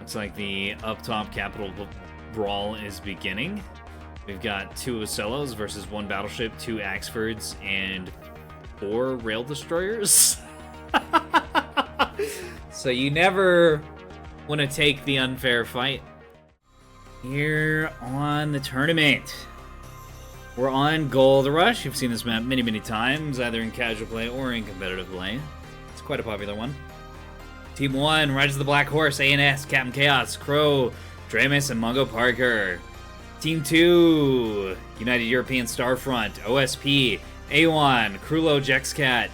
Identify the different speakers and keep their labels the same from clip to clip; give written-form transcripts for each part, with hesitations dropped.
Speaker 1: Looks like the up top capital brawl is beginning. We've got 2 Ocellos versus 1 battleship, 2 Axfords, and 4 rail destroyers. So you never want to take the unfair fight. Here on the tournament, we're on Gold Rush. You've seen this map many, many times, either in casual play or in competitive play. It's quite a popular one. Team 1, Rise of the Black Horse, ANS, Captain Chaos, Crow, Dramus, and Mungo Parker. Team 2, United European Starfront, OSP, A1, Krulo, Jexcat,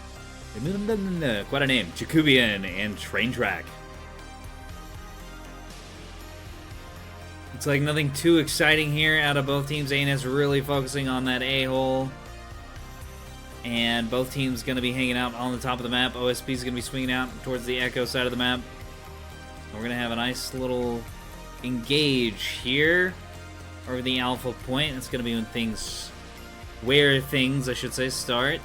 Speaker 1: quite a name, Jacobian, and Train Track. It's like nothing too exciting here out of both teams. ANS really focusing on that A-hole. And both teams going to be hanging out on the top of the map. OSP is going to be swinging out towards the Echo side of the map. We're going to have a nice little engage here over the Alpha point. It's going to be where things, I should say, start.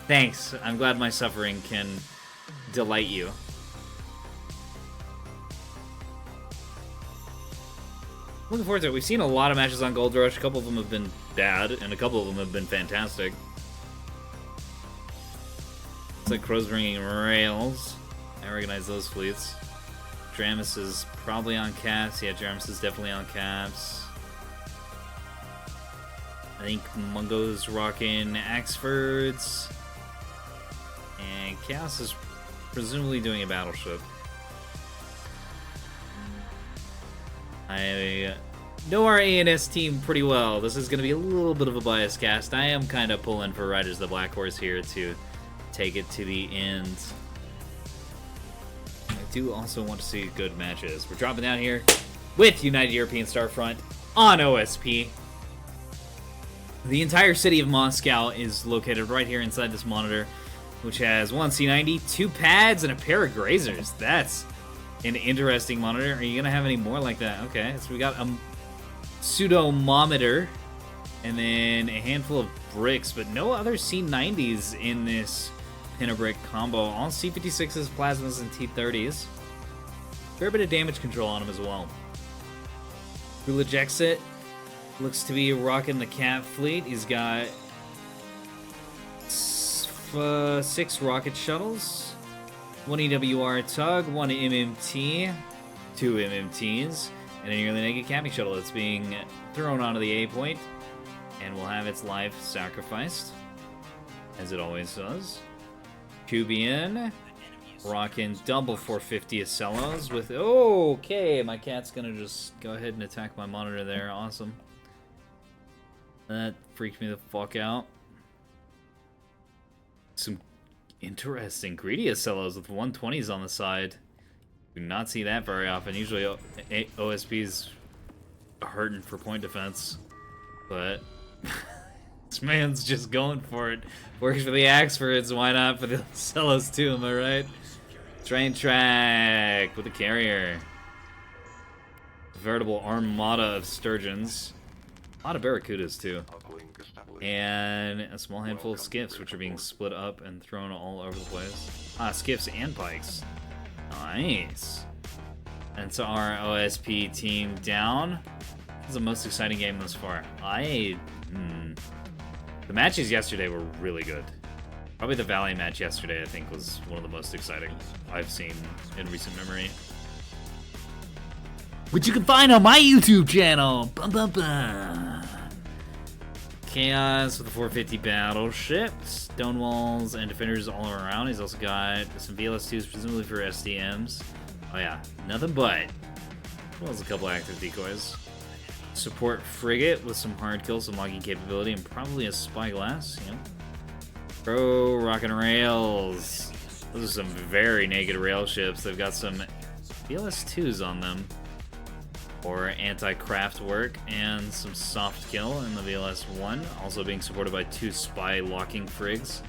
Speaker 1: Thanks. I'm glad my suffering can delight you. Looking forward to it. We've seen a lot of matches on Gold Rush. A couple of them have been bad, and a couple of them have been fantastic. Looks like Crow's bringing rails. I recognize those fleets. Dramus is probably on caps. Yeah, Dramus is definitely on caps. I think Mungo's rocking Axfords. And Chaos is presumably doing a battleship. I know our ANS team pretty well. This is going to be a little bit of a biased cast. I am kind of pulling for Riders of the Black Horse here to take it to the end. I do also want to see good matches. We're dropping down here with United European Starfront on OSP. The entire city of Moscow is located right here inside this monitor, which has 1 C90, 2 pads, and a pair of grazers. That's an interesting monitor. Are you going to have any more like that? Okay, so we got a pseudomometer and then a handful of bricks, but no other C90s in this pin-a-brick combo. All C56s, plasmas, and T30s. Fair bit of damage control on them as well. Rulajexit looks to be rocking the Cat fleet. He's got 6 rocket shuttles. 1 EWR tug, 1 MMT, 2 MMTs, and a nearly naked camping shuttle that's being thrown onto the A point and will have its life sacrificed, as it always does. Cubian, rocking double 450 Ocellos with... Oh, okay, my cat's gonna just go ahead and attack my monitor there. Awesome. That freaked me the fuck out. Some interesting greedy Ocellos with 120s on the side. Do not see that very often. Usually OSP's hurting for point defense, but this man's just going for it. Works for the Axfords, why not for the Ocellos too, am I right? Train Track with a carrier. A veritable armada of sturgeons. A lot of barracudas too. And a small handful of skiffs, which are being split up and thrown all over the place. Skiffs and pikes. Nice. And so our OSP team down. This is the most exciting game thus far. The matches yesterday were really good. Probably the Valley match yesterday, I think, was one of the most exciting I've seen in recent memory. Which you can find on my YouTube channel. Bum, bum, bum. Chaos with a 450 battleship, stonewalls and defenders all around. He's also got some VLS2s, presumably for SDMs. Oh yeah, nothing but. As well as a couple active decoys. Support frigate with some hard kills, some logging capability, and probably a spyglass. Yep. Pro rockin' rails. Those are some very naked rail ships. They've got some VLS2s on them. Or anti-craft work, and some soft kill in the VLS-1, also being supported by 2 spy locking frigs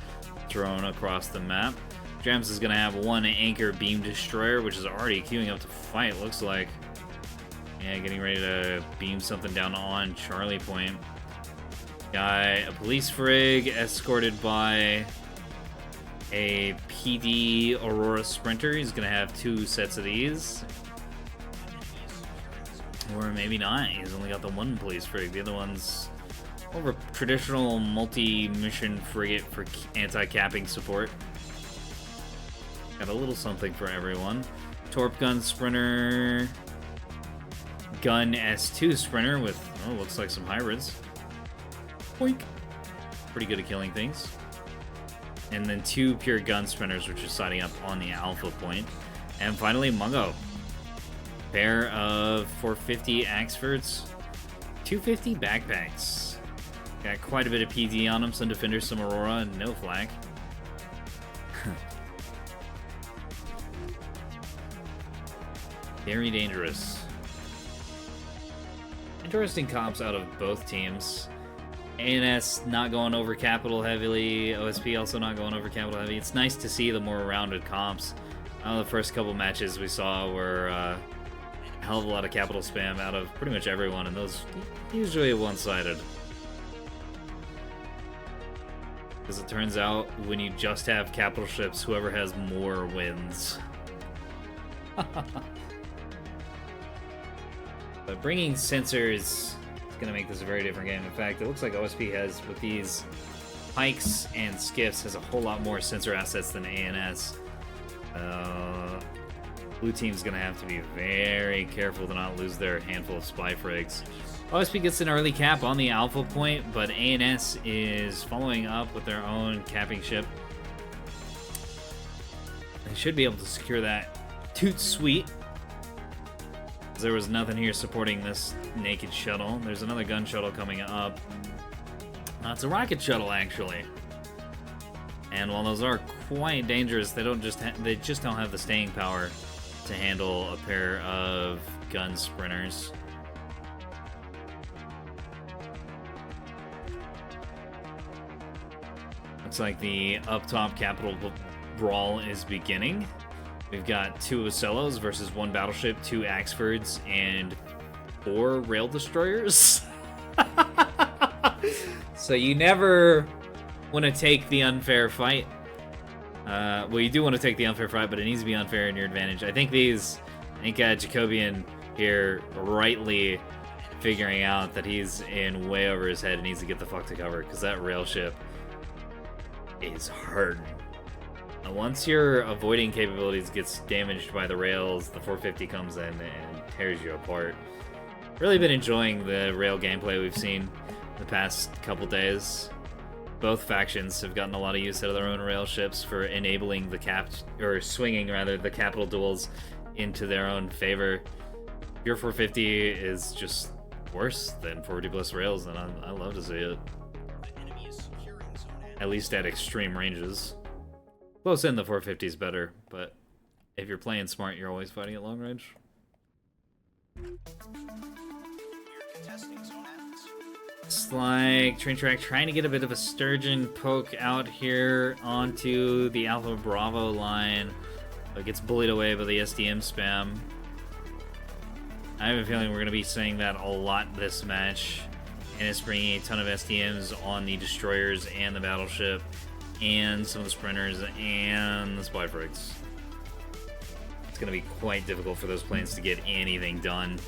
Speaker 1: thrown across the map. Drams is going to have 1 anchor beam destroyer, which is already queuing up to fight, looks like. Yeah, getting ready to beam something down on Charlie Point. Got a police frig escorted by a PD Aurora Sprinter. He's going to have 2 sets of these. Or maybe not. He's only got the 1 police frigate. The other one's more of a traditional multi-mission frigate for anti-capping support. Got a little something for everyone. Torp Gun Sprinter. Gun S2 Sprinter with, oh, looks like some hybrids. Boink. Pretty good at killing things. And then 2 pure gun sprinters, which is siding up on the alpha point. And finally, Mungo. Pair of 450 Axfords, 250 backpacks. Got quite a bit of PD on them, some defenders, some Aurora, and no flak. Very dangerous. Interesting comps out of both teams. ANS not going over capital heavily, OSP also not going over capital heavy. It's nice to see the more rounded comps. The first couple matches we saw were a hell of a lot of capital spam out of pretty much everyone, and those usually one-sided. As it turns out, when you just have capital ships, whoever has more wins. But bringing sensors is going to make this a very different game. In fact, it looks like OSP has, with these pikes and skiffs, has a whole lot more sensor assets than ANS. Blue team's going to have to be very careful to not lose their handful of spy frigs. OSP gets an early cap on the alpha point, but ANS is following up with their own capping ship. They should be able to secure that toot sweet. There was nothing here supporting this naked shuttle. There's another gun shuttle coming up. It's a rocket shuttle, actually. And while those are quite dangerous, they just don't have the staying power to handle a pair of gun sprinters. Looks like the up top capital brawl is beginning. We've got 2 Ocellos versus 1 battleship, 2 Axfords, and 4 rail destroyers. So you never want to take the unfair fight. Well, you do want to take the unfair fight, but it needs to be unfair in your advantage. I think Jacobian here rightly figuring out that he's in way over his head and needs to get the fuck to cover, because that rail ship is hurting. Once your avoiding capabilities gets damaged by the rails, the 450 comes in and tears you apart. Really been enjoying the rail gameplay we've seen the past couple days. Both factions have gotten a lot of use out of their own rail ships for enabling the swinging the capital duels into their own favor. Your 450 is just worse than 450 plus rails, and I love to see it. At least at extreme ranges. Close in, the 450 is better, but if you're playing smart, you're always fighting at long range. It's like Train Track trying to get a bit of a sturgeon poke out here onto the Alpha Bravo line, but gets bullied away by the SDM spam. I have a feeling we're going to be saying that a lot this match, and it's bringing a ton of SDMs on the destroyers and the battleship, and some of the sprinters, and the spy frigs. It's going to be quite difficult for those planes to get anything done.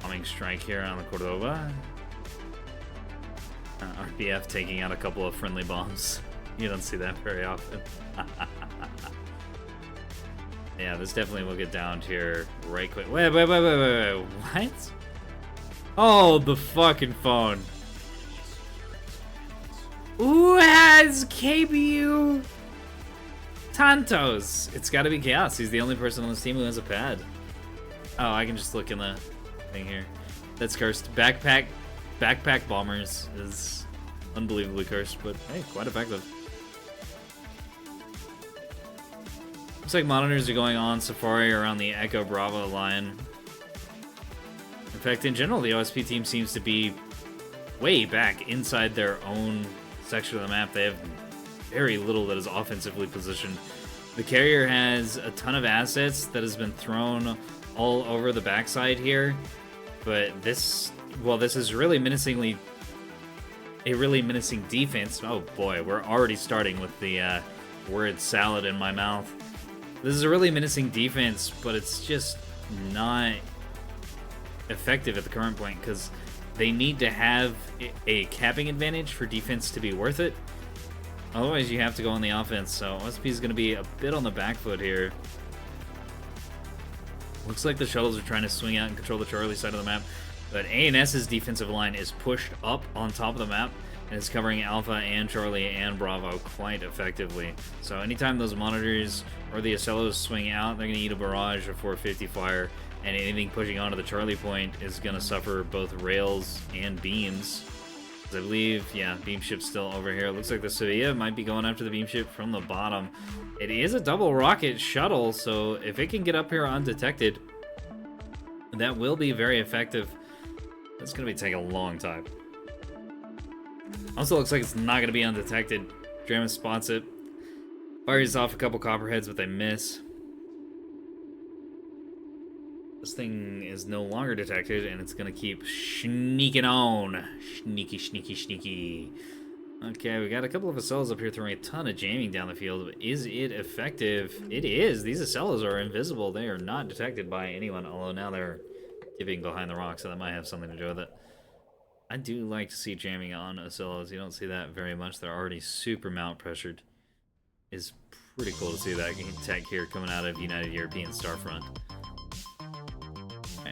Speaker 1: Bombing strike here on the Cordova. RPF taking out a couple of friendly bombs. You don't see that very often. Yeah, this definitely will get downed here right quick. Wait, what? Oh, the fucking phone. Who has KBU Tantos? It's gotta be Chaos. He's the only person on this team who has a pad. Oh, I can just look in the thing here. That's cursed. Backpack bombers is unbelievably cursed, but hey, quite effective. Looks like monitors are going on Safari around the Echo Bravo line. In fact, in general, the OSP team seems to be way back inside their own section of the map. They have very little that is offensively positioned. The carrier has a ton of assets that has been thrown all over the backside here, but this well, this is really menacingly a really menacing defense. Oh boy, we're already starting with the word salad in my mouth. This is a really menacing defense, but it's just not effective at the current point because they need to have a capping advantage for defense to be worth it. Otherwise, you have to go on the offense, so OSP is going to be a bit on the back foot here. Looks like the shuttles are trying to swing out and control the Charlie side of the map, but ANS's defensive line is pushed up on top of the map and is covering Alpha and Charlie and Bravo quite effectively. So anytime those monitors or the Ocellos swing out, they're going to eat a barrage of 450 fire, and anything pushing onto the Charlie point is going to suffer both rails and beams. I believe, yeah, beam ship's still over here. It looks like the Sevilla might be going after the beam ship from the bottom. It is a double rocket shuttle, so if it can get up here undetected, that will be very effective. That's going to be taking a long time. Also looks like it's not going to be undetected. Dramus spots it. Fires off a couple copperheads, but they miss. This thing is no longer detected, and it's going to keep sneaking on. Sneaky, sneaky, sneaky. Okay, we got a couple of Ocellos up here throwing a ton of jamming down the field. But is it effective? It is. These Ocellos are invisible. They are not detected by anyone, although now they're dipping behind the rock, so that might have something to do with it. I do like to see jamming on Ocellos. You don't see that very much. They're already super mount pressured. It's pretty cool to see that tech here coming out of United European Starfront.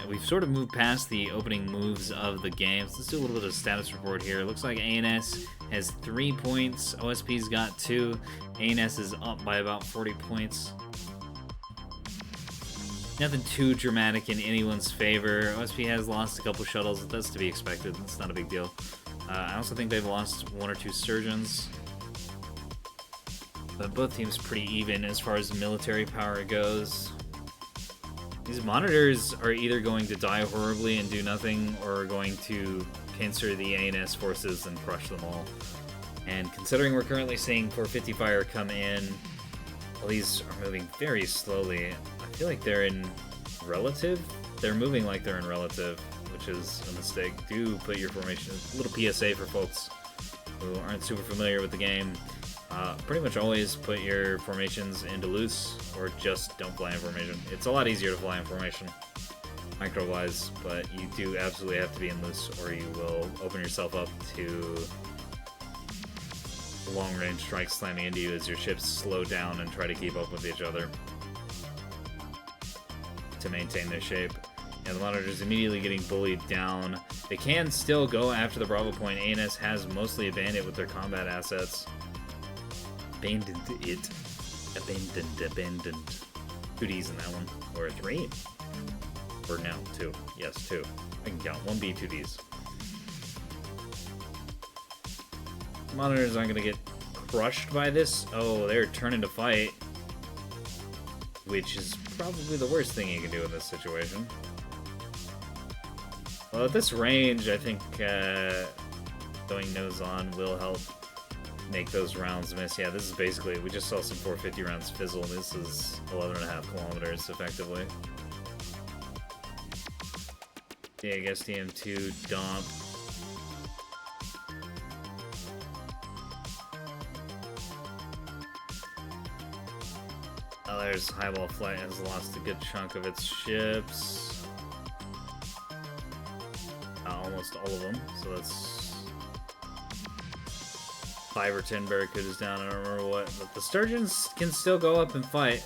Speaker 1: We've sort of moved past the opening moves of the game. So let's do a little bit of status report here. It looks like ANS has 3 points. OSP's got 2. ANS is up by about 40 points. Nothing too dramatic in anyone's favor. OSP has lost a couple shuttles. That's to be expected. It's not a big deal. I also think they've lost 1 or 2 surgeons. But both teams pretty even as far as military power goes. These monitors are either going to die horribly and do nothing, or are going to pincer the ANS forces and crush them all. And considering we're currently seeing 450 fire come in, well, these are moving very slowly. I feel like they're in relative. They're moving like they're in relative, which is a mistake. Do put your formation. A little PSA for folks who aren't super familiar with the game. Pretty much always put your formations into loose, or just don't fly in formation. It's a lot easier to fly in formation, micro-wise, but you do absolutely have to be in loose, or you will open yourself up to long-range strikes slamming into you as your ships slow down and try to keep up with each other to maintain their shape. And the monitors immediately getting bullied down. They can still go after the Bravo point. ANS has mostly abandoned with their combat assets. Abandoned it. Abandoned. 2 Ds in that one. Or 3. Or no, 2. Yes, 2. I can count. 1 B, 2 Ds. Monitors aren't going to get crushed by this. Oh, they're turning to fight. Which is probably the worst thing you can do in this situation. Well, at this range, I think going nose on will help make those rounds miss. Yeah, this is basically, we just saw some 450 rounds fizzle. This is 11.5 kilometers, effectively. Yeah, I guess DM2 dump. Oh, there's Highball Flight has lost a good chunk of its ships. Almost all of them, so that's 5 or 10 Barracudas down, I don't remember what. But the Sturgeons can still go up and fight.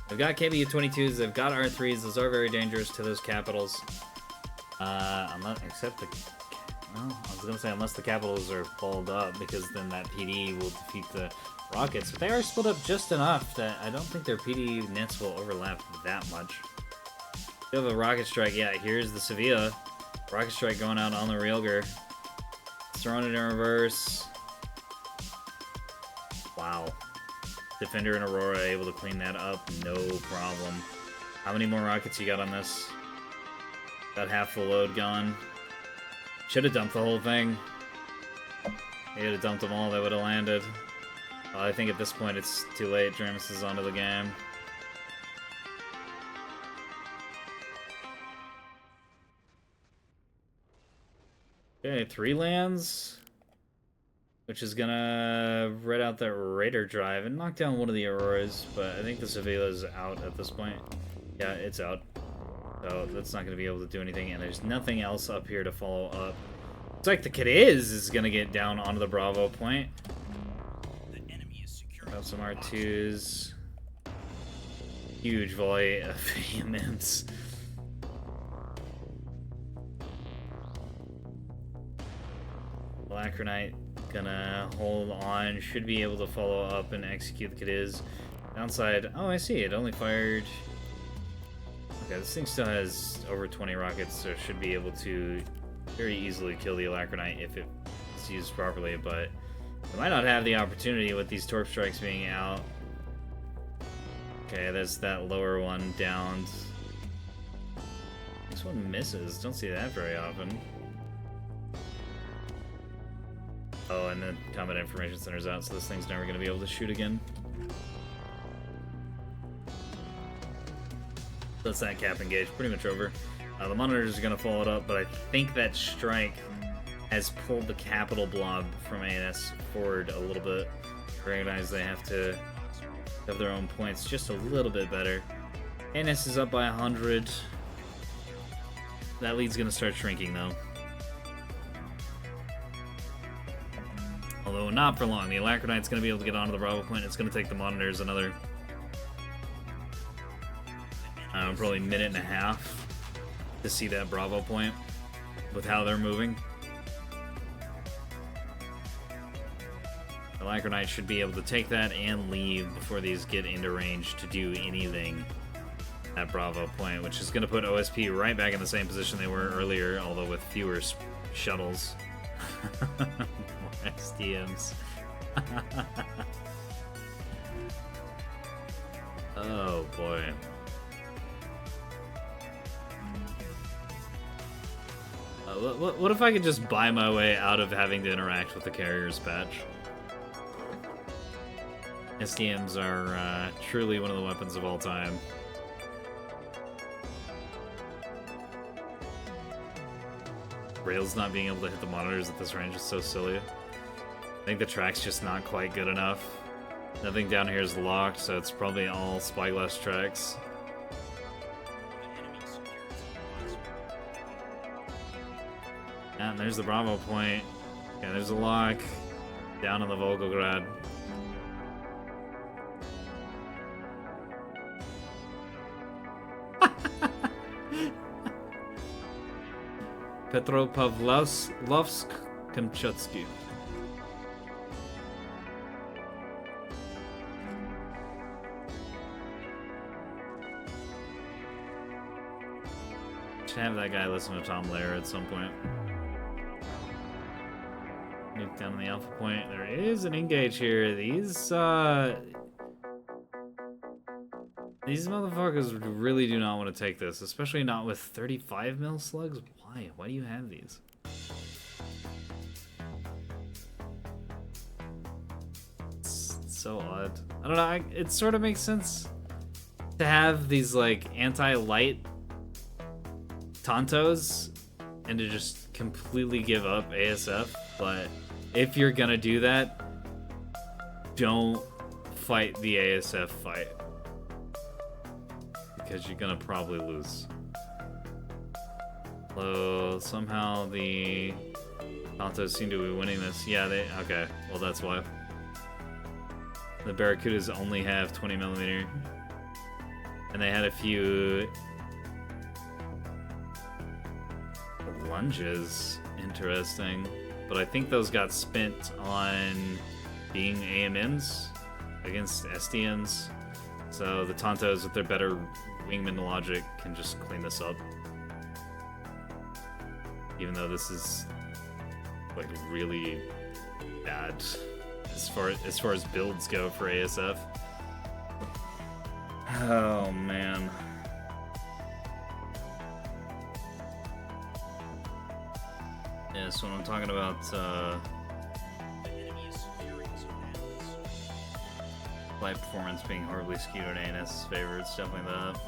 Speaker 1: They've got KBU-22s, they've got R3s, those are very dangerous to those capitals. Except the... Well, I was gonna say unless the capitals are pulled up, because then that PD will defeat the rockets. But they are split up just enough that I don't think their PD nets will overlap that much. You have a rocket strike, yeah, here's the Sevilla. Rocket strike going out on the Realger. Throwing it in reverse. Wow. Defender and Aurora able to clean that up, no problem. How many more rockets you got on this? Got half the load gone. Should have dumped the whole thing. They could have dumped them all, they would have landed. Well, I think at this point it's too late. Dramus is onto the game. Okay, 3 lands. Which is gonna red out that Raider drive and knock down one of the Auroras, but I think the Sevilla is out at this point. Yeah, it's out. So that's not gonna be able to do anything, and there's nothing else up here to follow up. It's like the Cadiz is gonna get down onto the Bravo point. Got some R2s. Huge volley of AMMs. Lacronite gonna hold on, should be able to follow up and execute the Cadiz. Downside, oh I see, it only fired... Okay, this thing still has over 20 rockets, so it should be able to very easily kill the Alacronite if it's used properly, but it might not have the opportunity with these Torp Strikes being out. Okay, there's that lower one downed. This one misses, don't see that very often. Oh, and the Combat Information Center's out, so this thing's never going to be able to shoot again. That's that cap engage, pretty much over. The monitors are going to follow it up, but I think that strike has pulled the capital blob from ANS forward a little bit. Recognize they have to have their own points just a little bit better. ANS is up by 100. That lead's going to start shrinking, though. Although not for long. The Alacronite's going to be able to get onto the Bravo point. It's going to take the monitors another, probably a minute and a half to see that Bravo point with how they're moving. The Alacronite should be able to take that and leave before these get into range to do anything at Bravo point, which is going to put OSP right back in the same position they were earlier, although with fewer shuttles. More SDMs. Oh boy. What if I could just buy my way out of having to interact with the carriers patch? SDMs are truly one of the weapons of all time. Rails not being able to hit the monitors at this range is so silly. I think the track's just not quite good enough. Nothing down here is locked, so it's probably all spyglass tracks. And there's the Bravo point. Yeah, there's a lock down on the Volgograd. Petropavlovsk, Kamchatsky. Should have that guy listen to Tom Lehrer at some point. Nuke down on the Alpha point. There is an engage here. These motherfuckers really do not want to take this, especially not with 35 mil slugs. Why? Why do you have these? It's so odd. I don't know. It sort of makes sense to have these like anti-light Tontos and to just completely give up ASF, but if you're gonna do that, don't fight the ASF fight, because you're gonna probably lose. Although somehow the Tontos seem to be winning this. Yeah, okay, well that's why. The Barracudas only have 20mm, and they had a few lunges. Interesting. But I think those got spent on being AMMs against SDMs. So the Tontos with their better wingman logic can just clean this up. Even though this is like really bad as far as builds go for ASF. Oh man. Yeah, so when I'm talking about flight performance being horribly skewed in ANS's favor, it's definitely that.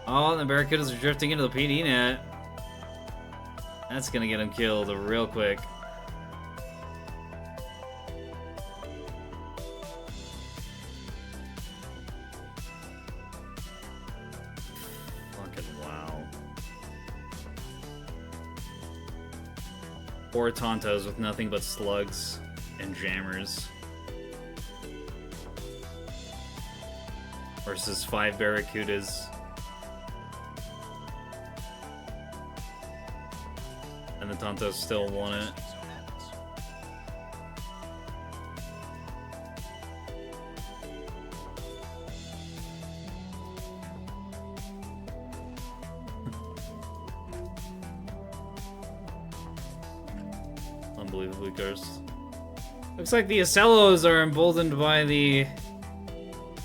Speaker 1: Oh, and the Barracudas are drifting into the PD net. That's gonna get him killed real quick. Fucking wow. 4 Tontos with nothing but slugs and jammers. Versus 5 Barracudas. And the Tontos still won it. Unbelievably cursed. Looks like the Ocellos are emboldened by the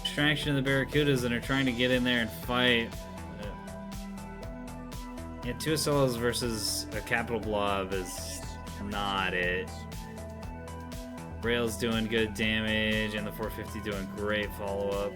Speaker 1: distraction of the Barracudas and are trying to get in there and fight. Yeah, 2 Ocellos versus a Capital Blob is not it. Rail's doing good damage, and the 450 doing great follow-up.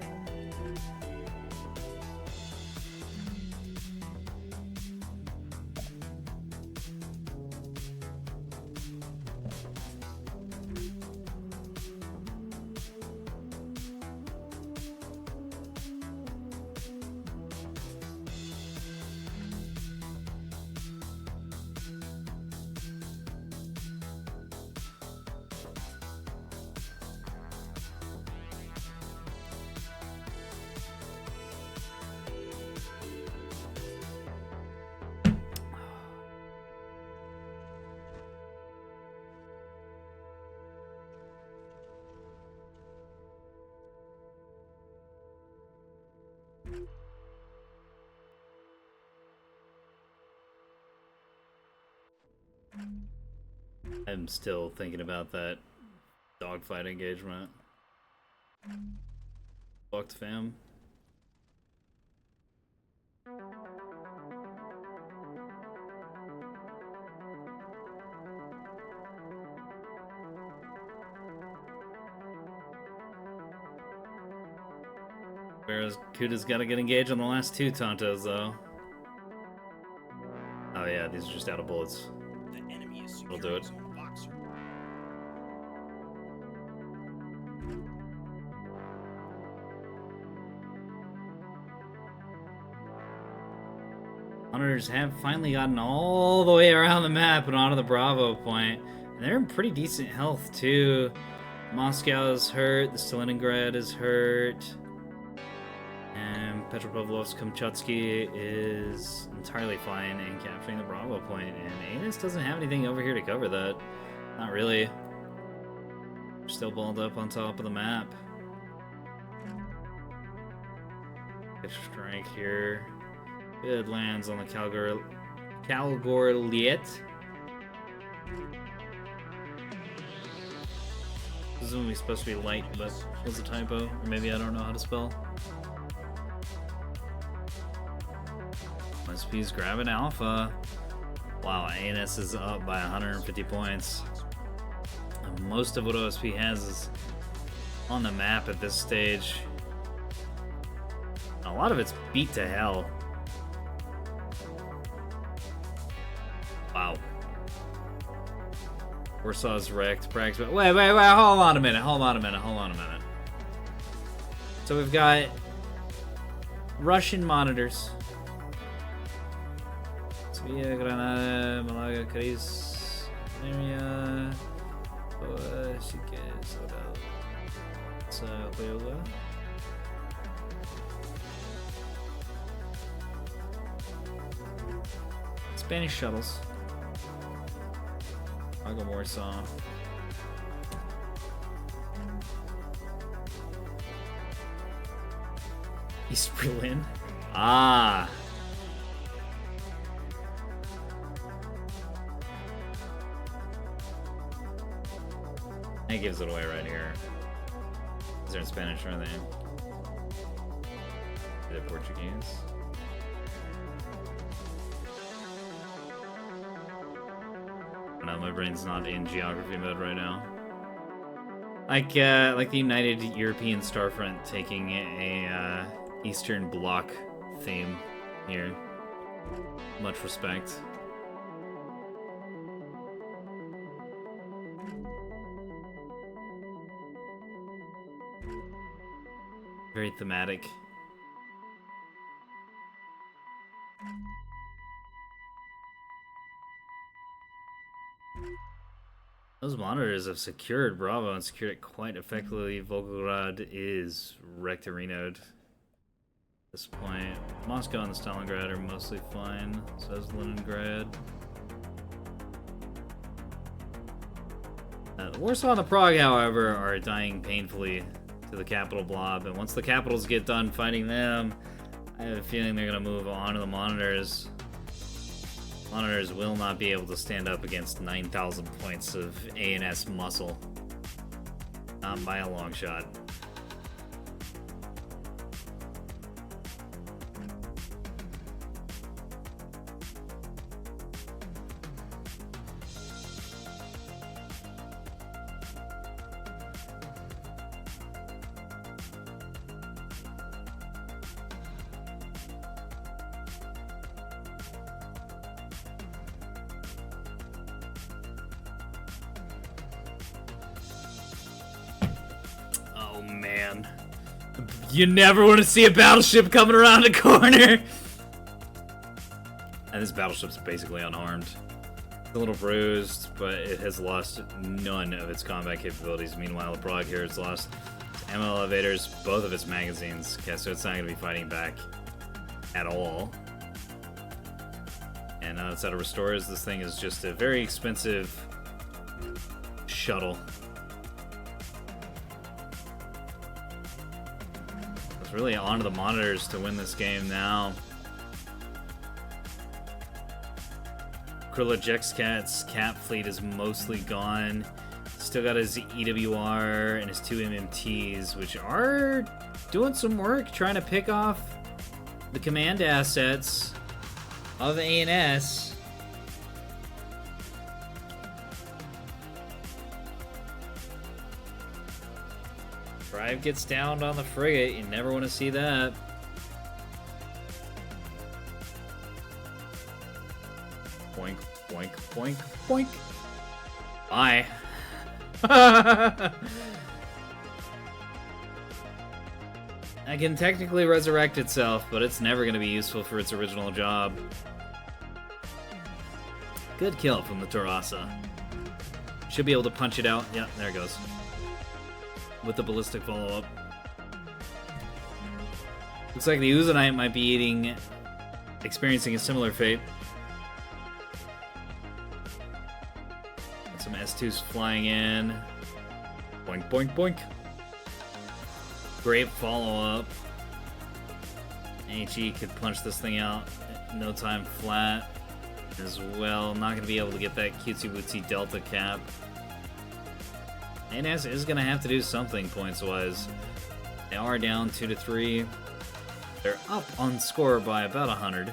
Speaker 1: I'm still thinking about that dogfight engagement. Fucked, fam. Barracuda's gotta get engaged on the last 2 Tontos, though. Oh yeah, these are just out of bullets. We'll do it. Hunters have finally gotten all the way around the map and onto the Bravo point. And they're in pretty decent health, too. Moscow is hurt. The Stalingrad is hurt. And Petropavlovsk-Kamchatsky is entirely fine in capturing the Bravo point. And Anus doesn't have anything over here to cover that. Not really. They're still balled up on top of the map. Good strike here. Good lands on the Kalgorliet. This is only supposed to be light, but was a typo. Or maybe I don't know how to spell. SP's grabbing Alpha. Wow, ANS is up by 150 points. And most of what OSP has is on the map at this stage. A lot of it's beat to hell. Wow. Warsaw's wrecked. Bragg's but wait, hold on a minute. So we've got Russian monitors. Sevilla, Granada, Malaga, Cadiz, area. Así que se juega. Spanish shuttles. I'll go Warsaw. East Berlin. Ah. That gives it away right here. Is there in Spanish or anything? Is it Portuguese? No, my brain's not in geography mode right now. Like the United European Starfront taking a Eastern Bloc theme here. Much respect. Very thematic. Those monitors have secured Bravo and secured it quite effectively. Volgograd is Rectorinoed at this point. Moscow and the Stalingrad are mostly fine, so is Leningrad. Warsaw and the Prague, however, are dying painfully to the capital blob, and once the capitals get done fighting them, I have a feeling they're going to move on to the monitors. Monitors will not be able to stand up against 9,000 points of ANS muscle. Not by a long shot. Oh man. You never want to see a battleship coming around a corner! And this battleship's basically unharmed. It's a little bruised, but it has lost none of its combat capabilities. Meanwhile, the Prague here has lost its ammo elevators, both of its magazines. Okay, so it's not going to be fighting back at all. And now it's out of restores. This thing is just a very expensive shuttle. It's really onto the monitors to win this game now. Krylajekskat's cap fleet is mostly gone. Still got his EWR and his 2 MMTs, which are doing some work trying to pick off the command assets of ANS. Drive gets downed on the frigate. You never want to see that. Boink, boink, boink, boink. Bye. It can technically resurrect itself, but it's never going to be useful for its original job. Good kill from the Tarasa. Should be able to punch it out. Yeah, there it goes. With the ballistic follow-up. Looks like the Uzanite might be experiencing a similar fate. Got some S2s flying in. Boink, boink, boink. Great follow-up. HE could punch this thing out in no time flat as well. Not going to be able to get that cutesy-wootsy Delta cap. ANS is going to have to do something points-wise. They are down 2-3. They're up on score by about 100.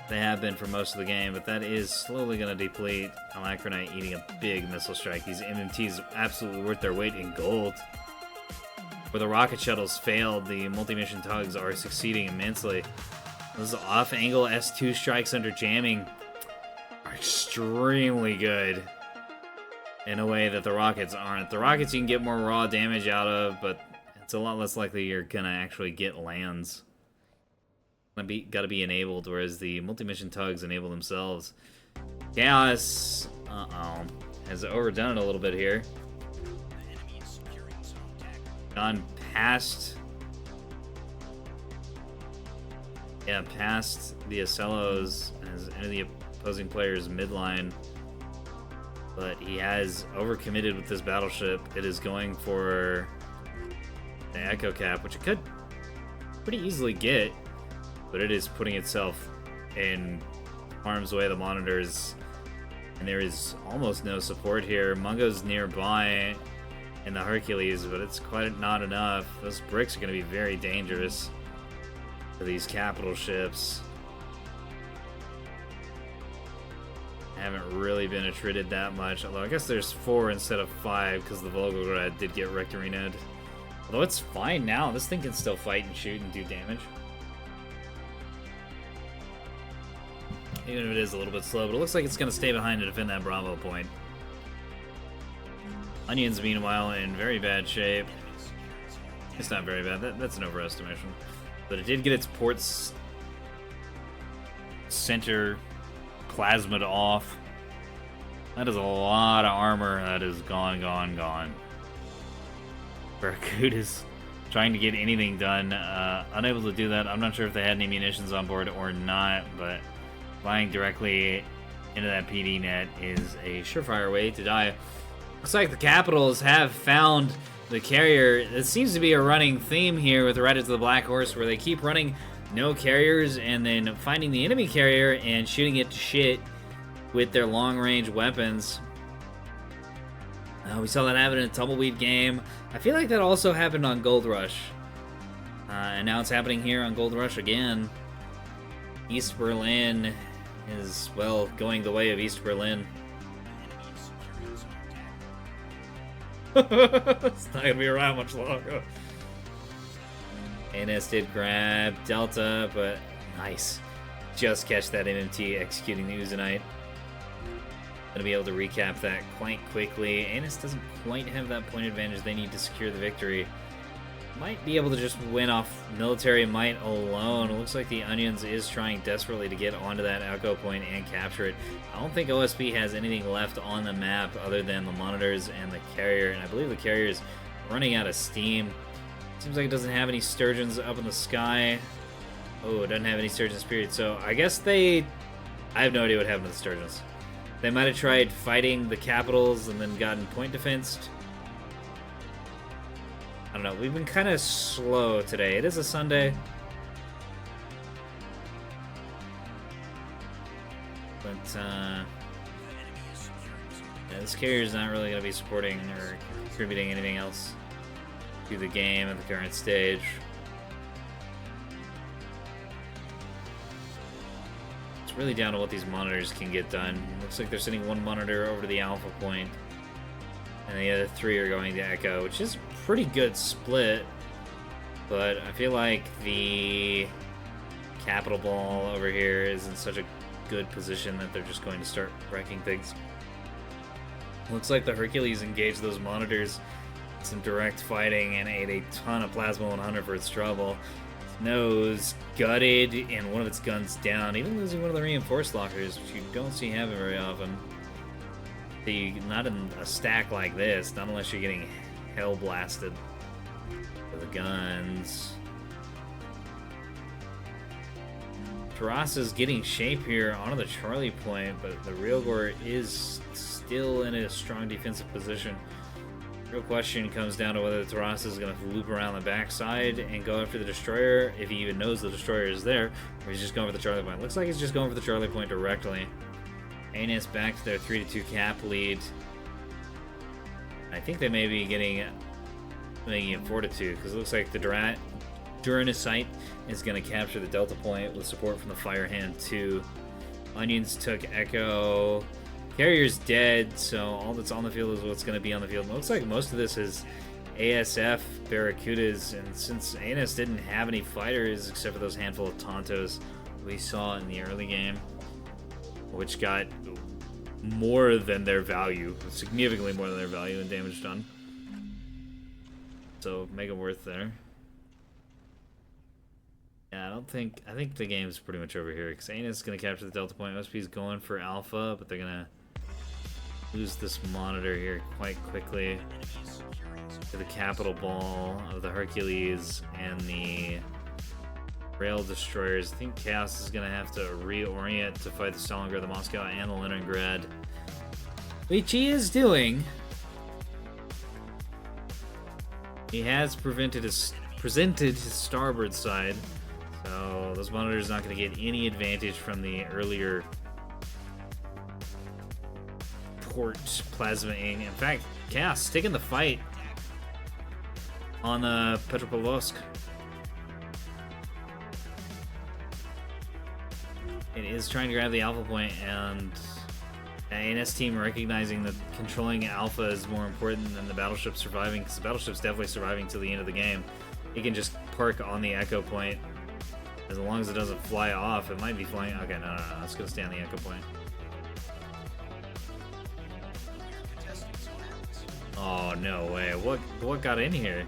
Speaker 1: They have been for most of the game, but that is slowly going to deplete. Alacronite eating a big missile strike. These MMTs absolutely worth their weight in gold. Where the rocket shuttles failed, the multi-mission tugs are succeeding immensely. Those off-angle S2 strikes under jamming are extremely good. In a way that the rockets aren't. The rockets you can get more raw damage out of, but it's a lot less likely you're gonna actually get lands. Gotta be enabled, whereas the multi-mission tugs enable themselves. Chaos, has overdone it a little bit here. Gone past, past the Acellos as into the opposing player's midline. But he has overcommitted with this battleship. It is going for the Echo Cap, which it could pretty easily get, but it is putting itself in harm's way of the monitors, and there is almost no support here. Mungo's nearby in the Hercules, but it's quite not enough. Those bricks are going to be very dangerous for these capital ships. Haven't really been attrited that much, although I guess there's 4 instead of 5 because the Volgograd did get Rectorinoed. Although it's fine now, this thing can still fight and shoot and do damage. Even if it is a little bit slow, but it looks like it's going to stay behind to defend that Bravo point. Onions, meanwhile, in very bad shape. It's not very bad. That's an overestimation. But it did get its ports center plasmid off. That is a lot of armor that is gone. Barracuda's trying to get anything done. Unable to do that. I'm not sure if they had any munitions on board or not, but flying directly into that PD net is a surefire way to die. Looks like the Capitals have found the carrier. It seems to be a running theme here with the Riders of the Black Horse, where they keep running no carriers and then finding the enemy carrier and shooting it to shit with their long-range weapons. We saw that happen in a Tumbleweed game. I feel like that also happened on Gold Rush. And now it's happening here on Gold Rush again. East Berlin is, well, going the way of East Berlin. It's not going to be around much longer. ANS did grab Delta, but nice. Just catch that NMT executing the Uzanite. Gonna be able to recap that quite quickly. ANS doesn't quite have that point advantage they need to secure the victory. Might be able to just win off military might alone. It looks like the Onions is trying desperately to get onto that echo point and capture it. I don't think OSP has anything left on the map other than the monitors and the carrier, and I believe the carrier is running out of steam. Seems like it doesn't have any sturgeons up in the sky. Oh, it doesn't have any sturgeons, period. So I guess I have no idea what happened to the sturgeons. They might have tried fighting the Capitals and then gotten point defensed. I don't know. We've been kind of slow today. It is a Sunday. But, yeah, this carrier's not really going to be supporting or contributing anything else to the game at the current stage. It's really down to what these monitors can get done. Looks like they're sending one monitor over to the Alpha point, and the other three are going to Echo, which is a pretty good split. But I feel like the Capital Ball over here is in such a good position that they're just going to start wrecking things. Looks like the Hercules engaged those monitors, some direct fighting, and ate a ton of Plasma 100 for its trouble. Its nose gutted, and one of its guns down, even losing one of the reinforced lockers, which you don't see happen very often. Not in a stack like this, not unless you're getting hell blasted with the guns. Tarasa's getting shape here onto the Charlie point, but the Realgore is still in a strong defensive position. Real question comes down to whether Tarasa is going to loop around the backside and go after the Destroyer, if he even knows the Destroyer is there, or he's just going for the Charlie point. Looks like he's just going for the Charlie point directly. ANS back to their 3-2 cap lead. I think they may be making it 4-2, because it looks like the Duranusite is going to capture the Delta point with support from the Firehand 2. Onions took Echo. Carrier's dead, so all that's on the field is what's going to be on the field. It looks like most of this is ASF Barracudas, and since ANS didn't have any fighters except for those handful of Tontos we saw in the early game, which got more than their value, significantly more than their value in damage done. So make it worth there. Yeah, I think the game's pretty much over here, because ANS is going to capture the Delta point. OSP's going for Alpha, but they're going to lose this monitor here quite quickly to the Capital Ball of the Hercules and the Rail Destroyers. I think Chaos is going to have to reorient to fight the Stalingrad, the Moscow, and the Leningrad, which he is doing. He has presented his starboard side, so those monitors not going to get any advantage from the earlier port plasmaing. In fact, Chaos taking the fight on the Petropavlovsk. It is trying to grab the Alpha point, and the ANS team recognizing that controlling Alpha is more important than the battleship surviving, because the battleship's definitely surviving till the end of the game. It can just park on the Echo point. As long as it doesn't fly off, it might be flying. Okay, no. It's going to stay on the Echo point. Oh, no way. What got in here?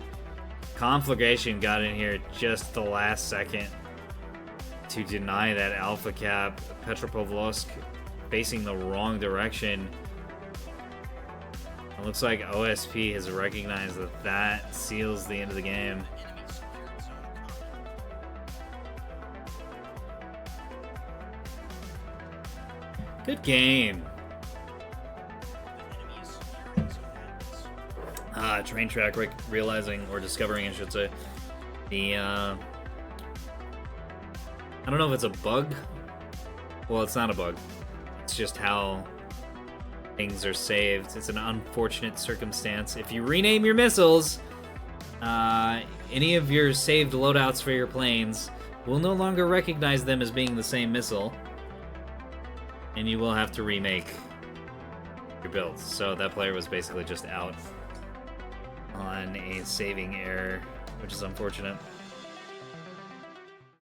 Speaker 1: Conflagration got in here just the last second to deny that Alpha Cap. Petropavlovsk facing the wrong direction. It looks like OSP has recognized that that seals the end of the game. Good game. Train track realizing, or discovering, I should say, the, I don't know if it's a bug. Well, it's not a bug. It's just how things are saved. It's an unfortunate circumstance. If you rename your missiles, any of your saved loadouts for your planes will no longer recognize them as being the same missile, and you will have to remake your builds. So that player was basically just out on a saving error, which is unfortunate.